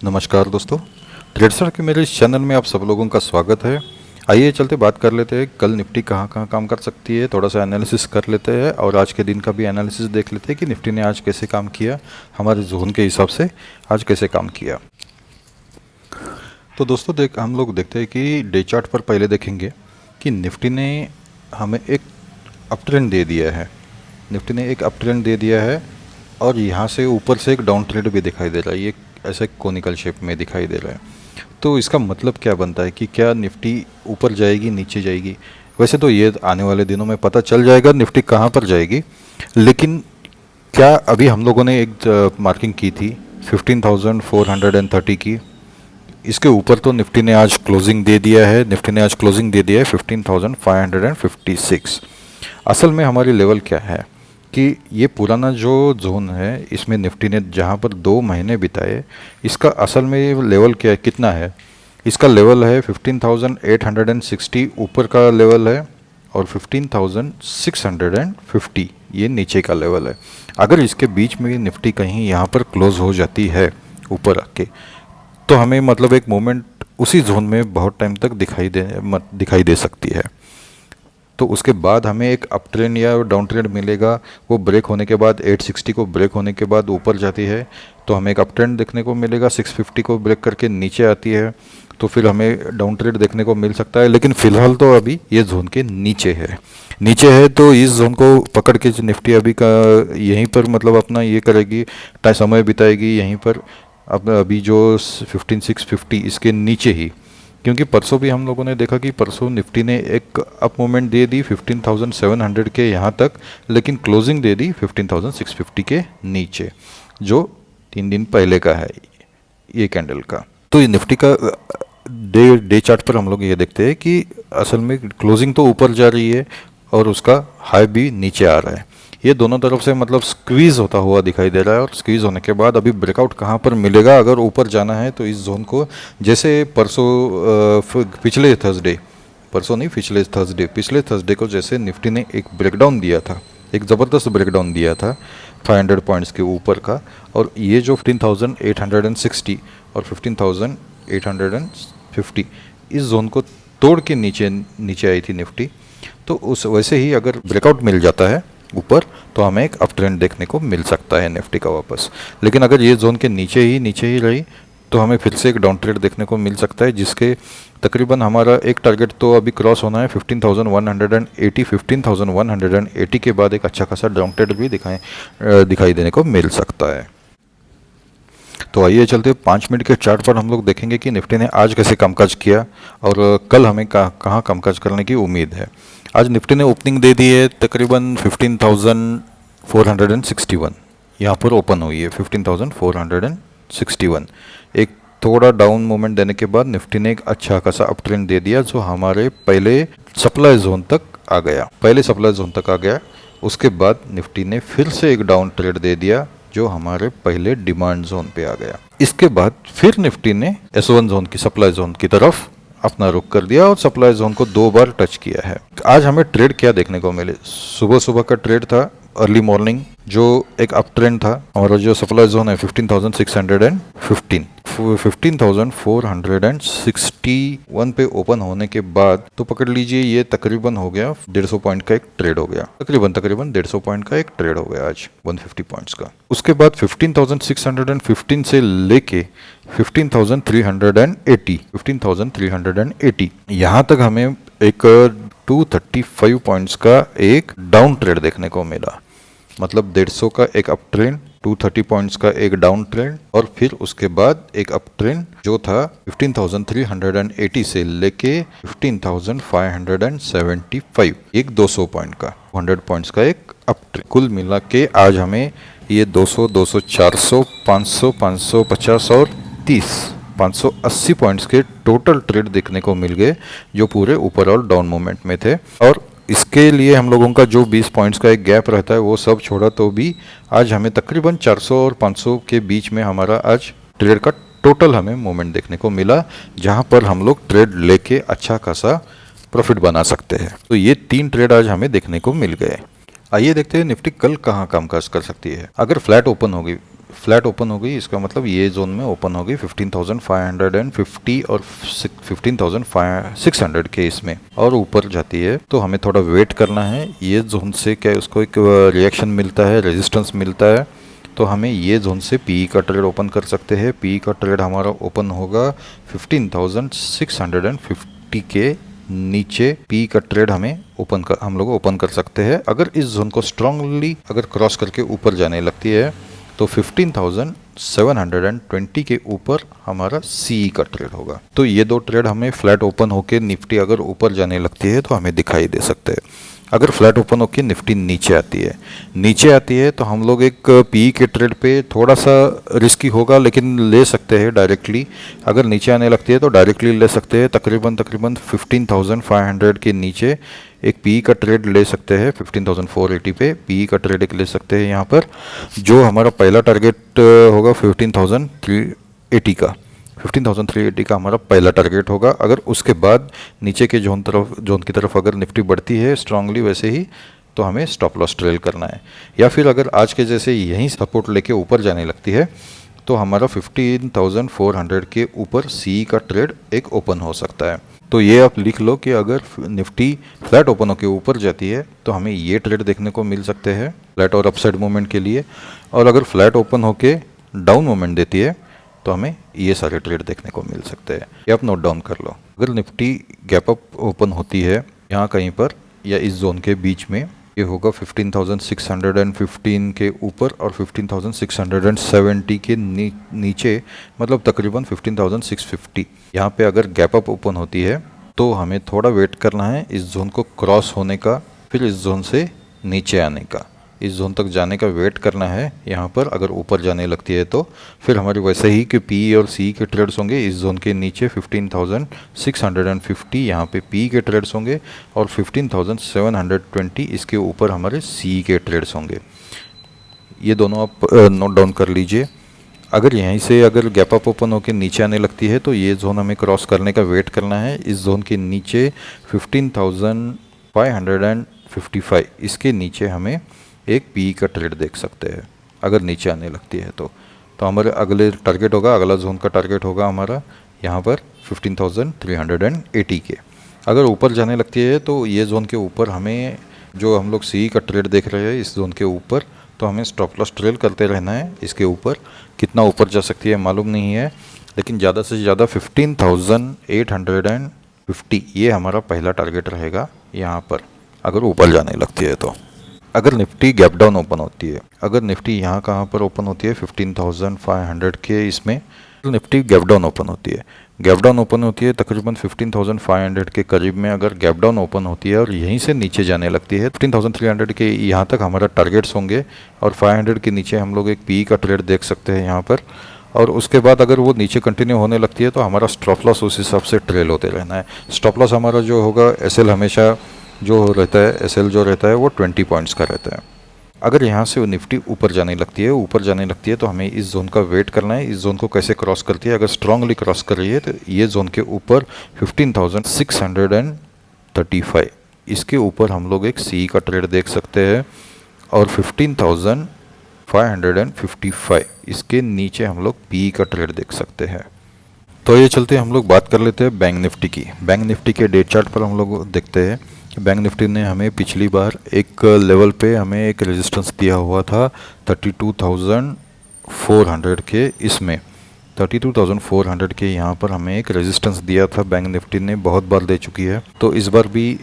नमस्कार दोस्तों, ट्रेडसर के मेरे इस चैनल में आप सब लोगों का स्वागत है। आइए चलते बात कर लेते हैं कल निफ्टी कहाँ कहाँ काम कर सकती है, थोड़ा सा एनालिसिस कर लेते हैं और आज के दिन का भी एनालिसिस देख लेते हैं कि निफ्टी ने आज कैसे काम किया, हमारे जोन के हिसाब से आज कैसे काम किया। तो दोस्तों हम लोग देखते हैं कि डे चार्ट पर पहले देखेंगे कि निफ्टी ने हमें एक अप ट्रेंड दे दिया है। निफ्टी ने एक अप ट्रेंड दे दिया है और यहाँ से ऊपर से एक डाउन ट्रेंड भी दिखाई दे रहा है, ये ऐसे कोनिकल शेप में दिखाई दे रहा है। तो इसका मतलब क्या बनता है कि क्या निफ्टी ऊपर जाएगी नीचे जाएगी। वैसे तो ये आने वाले दिनों में पता चल जाएगा निफ्टी कहाँ पर जाएगी, लेकिन क्या अभी हम लोगों ने एक मार्किंग की थी 15,430 की, इसके ऊपर तो निफ्टी ने आज क्लोजिंग दे दिया है। निफ्टी ने आज क्लोजिंग दे दिया है 15,556। असल में हमारी लेवल क्या है कि ये पुराना जो जोन है इसमें निफ्टी ने जहाँ पर 2 महीने बिताए, इसका असल में लेवल क्या कितना है, इसका लेवल है 15,860 ऊपर का लेवल है और 15,650 ये नीचे का लेवल है। अगर इसके बीच में निफ्टी कहीं यहाँ पर क्लोज हो जाती है ऊपर आके, तो हमें मतलब एक मोमेंट उसी जोन में बहुत टाइम तक दिखाई दे सकती है। तो उसके बाद हमें एक अप ट्रेंड या डाउन ट्रेंड मिलेगा। वो ब्रेक होने के बाद 860 को ब्रेक होने के बाद ऊपर जाती है तो हमें एक अप ट्रेंड देखने को मिलेगा। 650 को ब्रेक करके नीचे आती है तो फिर हमें डाउन ट्रेंड देखने को मिल सकता है। लेकिन फ़िलहाल तो अभी ये जोन के नीचे है तो इस जोन को पकड़ के निफ्टी अभी का यहीं पर मतलब अपना ये करेगी, समय बिताएगी यहीं पर। अब अभी जो 15,650 इसके नीचे ही, क्योंकि परसों भी हम लोगों ने देखा कि परसों निफ्टी ने एक अप मूवमेंट दे दी 15,700 के यहाँ तक, लेकिन क्लोजिंग दे दी 15,650 के नीचे, जो 3 दिन पहले का है ये कैंडल का। तो ये निफ्टी का डे चार्ट पर हम लोग ये देखते हैं कि असल में क्लोजिंग तो ऊपर जा रही है और उसका हाई भी नीचे आ रहा है। ये दोनों तरफ से मतलब स्क्वीज़ होता हुआ दिखाई दे रहा है और स्क्वीज़ होने के बाद अभी ब्रेकआउट कहाँ पर मिलेगा। अगर ऊपर जाना है तो इस जोन को, जैसे पिछले थर्सडे को जैसे निफ्टी ने एक ब्रेकडाउन दिया था, एक ज़बरदस्त ब्रेकडाउन दिया था 500 पॉइंट्स के ऊपर का, और ये जो 15,860 और 15,850 इस जोन को तोड़ के नीचे आई थी निफ्टी। तो उस वैसे ही अगर ब्रेकआउट मिल जाता है ऊपर तो हमें एक अप ट्रेंड देखने को मिल सकता है निफ्टी का वापस। लेकिन अगर ये जोन के नीचे ही रही तो हमें फिर से एक डाउन ट्रेंड देखने को मिल सकता है, जिसके तकरीबन हमारा एक टारगेट तो अभी क्रॉस होना है 15,180 के बाद एक अच्छा खासा डाउन ट्रेंड भी दिखाई देने को मिल सकता है। तो आइए चलते 5 मिनट के चार्ट पर हम लोग देखेंगे कि निफ्टी ने आज कैसे कामकाज किया और कल हमें कहाँ कामकाज करने की उम्मीद है। आज निफ्टी ने ओपनिंग दे दी है तकरीबन 15,461, यहाँ पर ओपन हुई है 15,461। एक थोड़ा डाउन मोमेंट देने के बाद निफ्टी ने एक अच्छा खासा अप ट्रेंड दे दिया, जो हमारे पहले सप्लाई जोन तक आ गया। उसके बाद निफ्टी ने फिर से एक डाउन ट्रेंड दे दिया जो हमारे पहले डिमांड जोन पे आ गया। इसके बाद फिर निफ्टी ने S1 जोन की, सप्लाई जोन की तरफ अपना रुख कर दिया और सप्लाई जोन को 2 बार टच किया है। आज हमें ट्रेड क्या देखने को मिले, सुबह का ट्रेड था अर्ली मॉर्निंग, जो एक अप ट्रेंड था। हमारा जो सप्लाई जोन है 15,615, 15,461 पे ओपन होने के बाद तो पकड़ लीजिए ये तकरीबन हो गया 150 पॉइंट का एक ट्रेड हो गया, तकरीबन 150 पॉइंट का एक ट्रेड हो गया आज 150 पॉइंट्स का। उसके बाद 15,615 से लेके 15,380 यहाँ तक हमें एक 235 पॉइंट्स का एक डाउन ट्रेड देखने को मिला। मतलब 150 का एक अप ट्रेंड, 230 पॉइंट्स का एक डाउन ट्रेंड और फिर उसके बाद एक अप ट्रेंड जो था 15,380 से लेके 15,575, एक 200 पॉइंट का, 100 पॉइंट्स का एक अप ट्रेंड। कुल मिला के आज हमें ये 200, 200, 400, 500, 550 और 30, 580 पॉइंट्स के टोटल ट्रेड देखने को मिल गए, जो पूरे ऊपर और डाउन मोमेंट में थे। और इसके लिए हम लोगों का जो 20 पॉइंट्स का एक गैप रहता है वो सब छोड़ा तो भी आज हमें तकरीबन 400 और 500 के बीच में हमारा आज ट्रेड का टोटल हमें मोमेंट देखने को मिला, जहां पर हम लोग ट्रेड लेके अच्छा खासा प्रॉफिट बना सकते हैं। तो ये 3 ट्रेड आज हमें देखने को मिल गए। आइए देखते हैं निफ्टी कल कहाँ कामकाज कर सकती है। अगर फ्लैट ओपन होगी फ्लैट ओपन हो गई, इसका मतलब ये जोन में ओपन हो गई 15,550 और 15,600 के इसमें, और ऊपर जाती है तो हमें थोड़ा वेट करना है। ये जोन से क्या उसको एक रिएक्शन मिलता है, रेजिस्टेंस मिलता है, तो हमें ये जोन से पी का ट्रेड ओपन कर सकते हैं। पी का ट्रेड हमारा ओपन होगा 15,650 के नीचे। पी का ट्रेड हम लोग ओपन कर सकते हैं। अगर इस जोन को स्ट्रांगली अगर क्रॉस करके ऊपर जाने लगती है तो 15,720 के ऊपर हमारा सी का ट्रेड होगा। तो ये दो ट्रेड हमें फ्लैट ओपन होके निफ्टी अगर ऊपर जाने लगती है तो हमें दिखाई दे सकते हैं। अगर फ्लैट ओपन होके निफ्टी नीचे आती है तो हम लोग एक पी के ट्रेड पे थोड़ा सा रिस्की होगा, लेकिन ले सकते हैं डायरेक्टली। अगर नीचे आने लगती है तो डायरेक्टली ले सकते हैं। तकरीबन 15,500 के नीचे एक पी का ट्रेड ले सकते हैं। 15,480 पे पी का ट्रेड एक ले सकते हैं यहाँ पर। जो हमारा पहला टारगेट होगा 15,380 का, 15,380 का हमारा पहला टारगेट होगा। अगर उसके बाद नीचे के जोन की तरफ अगर निफ्टी बढ़ती है स्ट्रांगली वैसे ही, तो हमें स्टॉप लॉस ट्रेल करना है। या फिर अगर आज के जैसे यहीं सपोर्ट लेके ऊपर जाने लगती है तो हमारा 15,400 के ऊपर सी का ट्रेड एक ओपन हो सकता है। तो ये आप लिख लो कि अगर निफ्टी फ्लैट ओपन होकर ऊपर जाती है तो हमें ये ट्रेड देखने को मिल सकते हैं फ्लैट और अपसाइड मूवमेंट के लिए। और अगर फ्लैट ओपन होके डाउन मूवमेंट देती है तो हमें ये सारे ट्रेड देखने को मिल सकते हैं। ये आप नोट डाउन कर लो। अगर निफ्टी गैप अप ओपन होती है यहाँ कहीं पर या इस जोन के बीच में, ये होगा 15,615 के ऊपर और 15,670 के नीचे, मतलब तकरीबन 15,650। यहाँ पे अगर गैप अप ओपन होती है तो हमें थोड़ा वेट करना है इस जोन को क्रॉस होने का, फिर इस जोन से नीचे आने का, इस जोन तक जाने का वेट करना है। यहाँ पर अगर ऊपर जाने लगती है तो फिर हमारे वैसे ही कि पी और सी के ट्रेड्स होंगे इस जोन के नीचे 15,650 यहाँ पे पी के ट्रेड्स होंगे और 15,720 इसके ऊपर हमारे सी के ट्रेड्स होंगे। ये दोनों आप नोट डाउन कर लीजिए। अगर यहीं से अगर गैप अप ओपन होकर नीचे आने लगती है तो ये जोन हमें क्रॉस करने का वेट करना है। इस जोन के नीचे 15,555 इसके नीचे हमें एक पी का ट्रेड देख सकते हैं अगर नीचे आने लगती है तो हमारे अगले टारगेट होगा, अगला जोन का टारगेट होगा हमारा यहाँ पर 15,380 के। अगर ऊपर जाने लगती है तो ये जोन के ऊपर हमें जो हम लोग सी का ट्रेड देख रहे हैं इस जोन के ऊपर, तो हमें स्टॉप लॉस ट्रेल करते रहना है। इसके ऊपर कितना ऊपर जा सकती है मालूम नहीं है, लेकिन ज़्यादा से ज़्यादा 15,850 ये हमारा पहला टारगेट रहेगा यहाँ पर अगर ऊपर जाने लगती है तो। अगर निफ्टी गैप डाउन ओपन होती है, अगर निफ्टी यहाँ कहाँ पर ओपन होती है 15,500 के इसमें, निफ्टी गैप डाउन ओपन होती है, गैप डाउन ओपन होती है तकरीबन 15,500 के करीब में अगर गैप डाउन ओपन होती है और यहीं से नीचे जाने लगती है 15,300 के यहाँ तक हमारा टारगेट्स होंगे और 500 के नीचे हम लोग एक पी का ट्रेड देख सकते हैं यहाँ पर। और उसके बाद अगर वो नीचे कंटिन्यू होने लगती है तो हमारा स्टॉप लॉस उस हिसाब से ट्रेल होते रहना है। स्टॉप लॉस हमारा जो होगा एसएल हमेशा जो रहता है, एसएल जो रहता है वो 20 पॉइंट्स का रहता है। अगर यहाँ से वो निफ्टी ऊपर जाने लगती है तो हमें इस जोन का वेट करना है। इस जोन को कैसे क्रॉस करती है, अगर स्ट्रांगली क्रॉस कर रही है तो ये जोन के ऊपर 15,635 इसके ऊपर हम लोग एक सी का ट्रेड देख सकते हैं और 15,555 इसके नीचे हम लोग पी का ट्रेड देख सकते हैं। तो ये चलते हम लोग बात कर लेते हैं बैंक निफ्टी की। बैंक निफ्टी के डे चार्ट पर हम लोग देखते हैं कि बैंक निफ्टी ने हमें पिछली बार एक लेवल पे हमें एक रेजिस्टेंस दिया हुआ था 32,400 के, इसमें 32,400 के यहाँ पर हमें एक रेजिस्टेंस दिया था। बैंक निफ्टी ने बहुत बार दे चुकी है, तो इस बार भी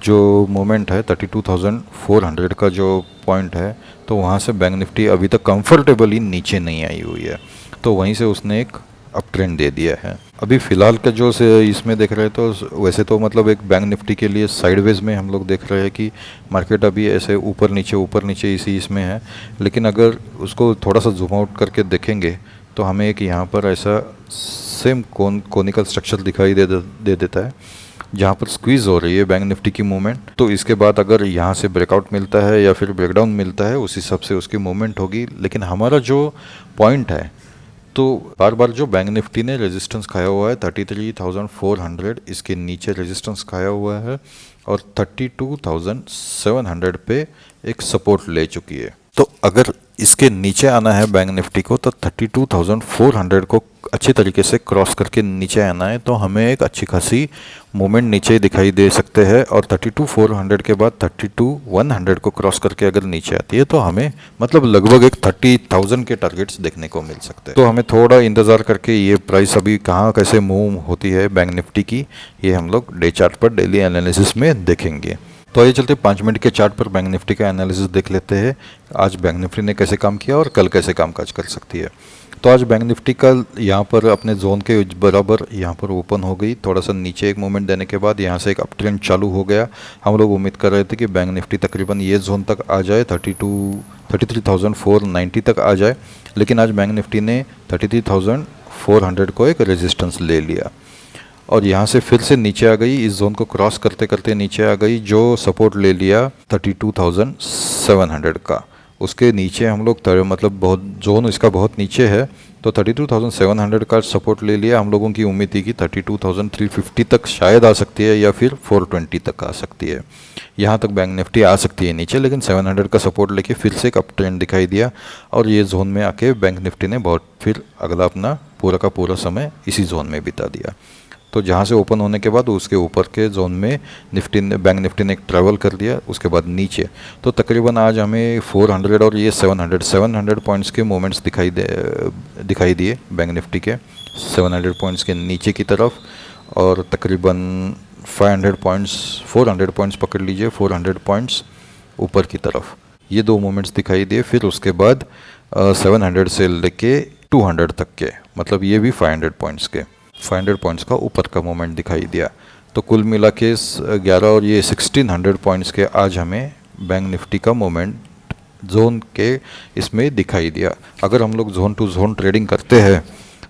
जो मोमेंट है 32,400 का जो पॉइंट है तो वहाँ से बैंक निफ्टी अभी तक कंफर्टेबली नीचे नहीं आई हुई है, तो वहीं से उसने एक अप ट्रेंड दे दिया है। अभी फ़िलहाल का जो से इसमें देख रहे हैं तो वैसे तो मतलब एक बैंक निफ्टी के लिए साइडवेज में हम लोग देख रहे हैं कि मार्केट अभी ऐसे ऊपर नीचे इसी इसमें है, लेकिन अगर उसको थोड़ा सा जूम आउट करके देखेंगे तो हमें एक यहाँ पर ऐसा सेम कोनिकल स्ट्रक्चर दिखाई दे देता है जहाँ पर स्क्वीज़ हो रही है बैंक निफ्टी की मूवमेंट। तो इसके बाद अगर यहाँ से ब्रेकआउट मिलता है या फिर ब्रेकडाउन मिलता है उस हिसाब से उसकी मूवमेंट होगी। लेकिन हमारा जो पॉइंट है तो बार बार जो बैंक निफ्टी ने रेजिस्टेंस खाया हुआ है 33,400 इसके नीचे रेजिस्टेंस खाया हुआ है और 32,700 पे एक सपोर्ट ले चुकी है। तो अगर इसके नीचे आना है बैंक निफ्टी को, तो 32,400 को अच्छी तरीके से क्रॉस करके नीचे आना है, तो हमें एक अच्छी खासी मूवमेंट नीचे दिखाई दे सकते हैं। और 32,400 के बाद 32,100 को क्रॉस करके अगर नीचे आती है तो हमें मतलब लगभग एक 30,000 के टारगेट्स देखने को मिल सकते हैं। तो हमें थोड़ा इंतज़ार करके ये प्राइस अभी कहाँ कैसे मूव होती है बैंक निफ्टी की, ये हम लोग डे चार्ट पर डेली एनालिसिस में देखेंगे। तो आइए चलते 5 मिनट के चार्ट पर बैंक निफ्टी का एनालिसिस देख लेते हैं, आज बैंक निफ्टी ने कैसे काम किया और कल कैसे कामकाज कर सकती है। तो आज बैंक निफ्टी कल यहाँ पर अपने जोन के बराबर यहाँ पर ओपन हो गई, थोड़ा सा नीचे एक मूवमेंट देने के बाद यहाँ से एक अप ट्रेंड चालू हो गया। हम लोग उम्मीद कर रहे थे कि बैंक निफ्टी तकरीबन ये जोन तक आ जाए, 33,490 तक आ जाए, लेकिन आज बैंक निफ्टी ने 33,400 को एक रेजिस्टेंस ले लिया और यहाँ से फिर से नीचे आ गई, इस जोन को क्रॉस करते करते नीचे आ गई, जो सपोर्ट ले लिया 32,700 का। उसके नीचे हम लोग मतलब बहुत जोन इसका बहुत नीचे है, तो 32,700 का सपोर्ट ले लिया। हम लोगों की उम्मीद थी कि 32,350 तक शायद आ सकती है या फिर 420 तक आ सकती है, यहाँ तक बैंक निफ्टी आ सकती है नीचे, लेकिन 700 का सपोर्ट लेके फिर से एक अप ट्रेंड दिखाई दिया और ये जोन में आके बैंक निफ्टी ने बहुत फिर अगला अपना पूरा का पूरा समय इसी जोन में बिता दिया। तो जहाँ से ओपन होने के बाद उसके ऊपर के जोन में बैंक निफ्टी ने एक ट्रैवल कर दिया, उसके बाद नीचे। तो तकरीबन आज हमें 400 और ये 700 पॉइंट्स के मोमेंट्स दिखाई दिए बैंक निफ्टी के 700 पॉइंट्स के नीचे की तरफ, और तकरीबन 400 पॉइंट्स पकड़ लीजिए, 400 पॉइंट्स ऊपर की तरफ, ये दो मोमेंट्स दिखाई दिए। फिर उसके बाद 700 से लेके 200 तक के, मतलब ये भी 500 पॉइंट्स का ऊपर का मोमेंट दिखाई दिया। तो कुल मिला के 11 और ये 1600 पॉइंट्स के आज हमें बैंक निफ्टी का मोमेंट जोन के इसमें दिखाई दिया। अगर हम लोग जोन टू जोन ट्रेडिंग करते हैं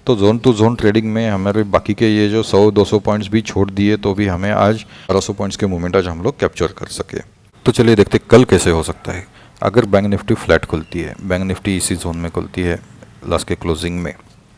तो जोन टू जोन ट्रेडिंग में हमारे बाकी के ये जो 100-200 पॉइंट्स भी छोड़ दिए तो भी हमें आज 1200 पॉइंट्स के मोमेंट आज हम लोग कैप्चर कर सके। तो चलिए देखते कल कैसे हो सकता है। अगर बैंक निफ्टी फ्लैट खुलती है, बैंक निफ्टी इसी जोन में खुलती है लास्ट के क्लोजिंग में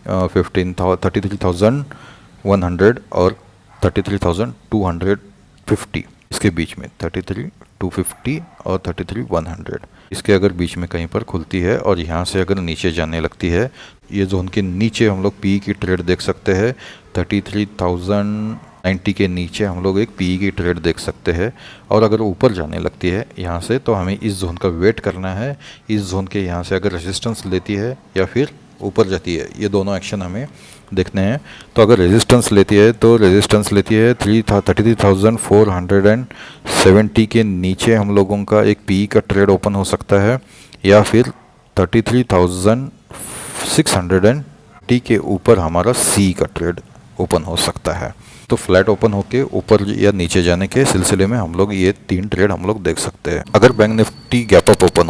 33,100 और 33,250 इसके बीच में, 33,250 और 33,100 इसके अगर बीच में कहीं पर खुलती है और यहाँ से अगर नीचे जाने लगती है, ये जोन के नीचे हम लोग पी की ट्रेड देख सकते हैं। 33,090 के नीचे हम लोग एक पी की ट्रेड देख सकते हैं। और अगर ऊपर जाने लगती है यहाँ से तो हमें इस जोन का वेट करना है। इस जोन के यहाँ से अगर रेजिस्टेंस लेती है या फिर ऊपर जाती है, ये दोनों एक्शन हमें देखने हैं। तो अगर रेजिस्टेंस लेती है तो रेजिस्टेंस लेती है 33,470 के नीचे हम लोगों का एक पी का ट्रेड ओपन हो सकता है, या फिर 33,600 के ऊपर हमारा सी का ट्रेड ओपन हो सकता है। तो फ्लैट ओपन होके ऊपर या नीचे जाने के सिलसिले में हम लोग ये 3 ट्रेड हम लोग देख सकते हैं। अगर bank Nifty gap up open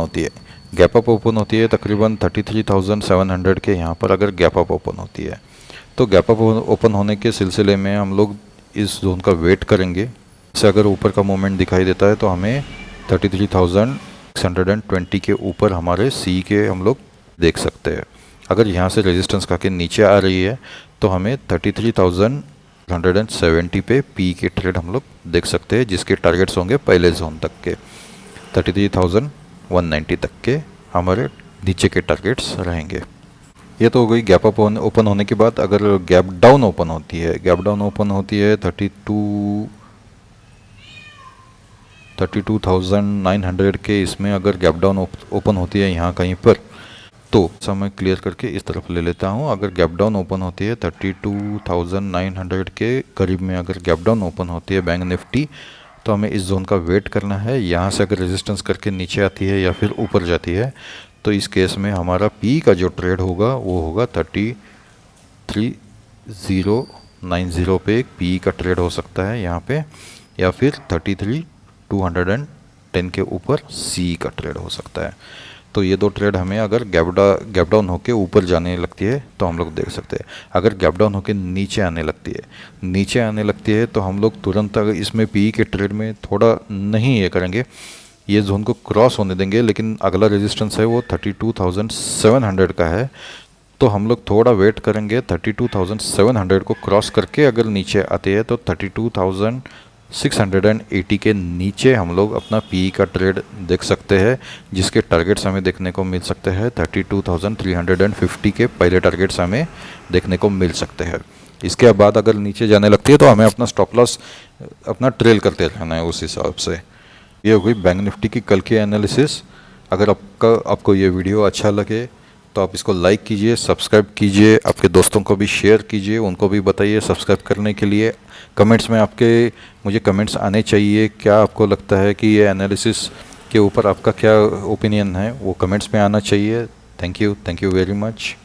होती है, तकरीबन 33,700 के यहाँ पर अगर गैप अप ओपन होती है, तो गैप अप ओपन होने के सिलसिले में हम लोग इस जोन का वेट करेंगे। से अगर ऊपर का मोमेंट दिखाई देता है तो हमें 33,620 के ऊपर हमारे सी के हम लोग देख सकते हैं। अगर यहाँ से रेजिस्टेंस खा के नीचे आ रही है तो हमें 33,170 पे पी के ट्रेड हम लोग देख सकते हैं, जिसके टारगेट्स होंगे पहले जोन तक के 33,190 तक के हमारे नीचे के टारगेट्स रहेंगे। ये तो हो गई गैप अप ओपन होने के बाद। अगर गैप डाउन ओपन होती है, 32,900 के इसमें अगर गैप डाउन ओपन होती है यहाँ कहीं पर, तो समय क्लियर करके इस तरफ ले लेता हूँ। अगर गैप डाउन ओपन होती है 32,900 के करीब में, अगर गैप डाउन ओपन होती है बैंक निफ्टी, तो हमें इस जोन का वेट करना है। यहाँ से अगर रेजिस्टेंस करके नीचे आती है या फिर ऊपर जाती है तो इस केस में हमारा पी का जो ट्रेड होगा वो होगा 33,090 पे एक पी का ट्रेड हो सकता है यहाँ पे, या फिर 33,210 के ऊपर सी का ट्रेड हो सकता है। तो ये दो ट्रेड हमें अगर गैप डाउन होके ऊपर जाने लगती है तो हम लोग देख सकते हैं। अगर गैप डाउन होके नीचे आने लगती है तो हम लोग तुरंत अगर इसमें पी के ट्रेड में थोड़ा नहीं ये करेंगे, ये जोन को क्रॉस होने देंगे, लेकिन अगला रेजिस्टेंस है वो 32,700 का है। तो हम लोग थोड़ा वेट करेंगे, 32,700 को क्रॉस करके अगर नीचे आते हैं तो 680 के नीचे हम लोग अपना पीई का ट्रेड देख सकते हैं, जिसके टारगेट्स हमें देखने को मिल सकते हैं 32,350 के पहले टारगेट्स हमें देखने को मिल सकते हैं। इसके बाद अगर नीचे जाने लगती है तो हमें अपना स्टॉप लॉस अपना ट्रेल करते रहना है उस हिसाब से। ये हो गई बैंक निफ्टी की कल की एनालिसिस। अगर आपको ये वीडियो अच्छा लगे तो आप इसको लाइक कीजिए, सब्सक्राइब कीजिए, आपके दोस्तों को भी शेयर कीजिए, उनको भी बताइए सब्सक्राइब करने के लिए। कमेंट्स में मुझे कमेंट्स आने चाहिए, क्या आपको लगता है कि ये एनालिसिस के ऊपर आपका क्या ओपिनियन है, वो कमेंट्स में आना चाहिए। Thank you very much.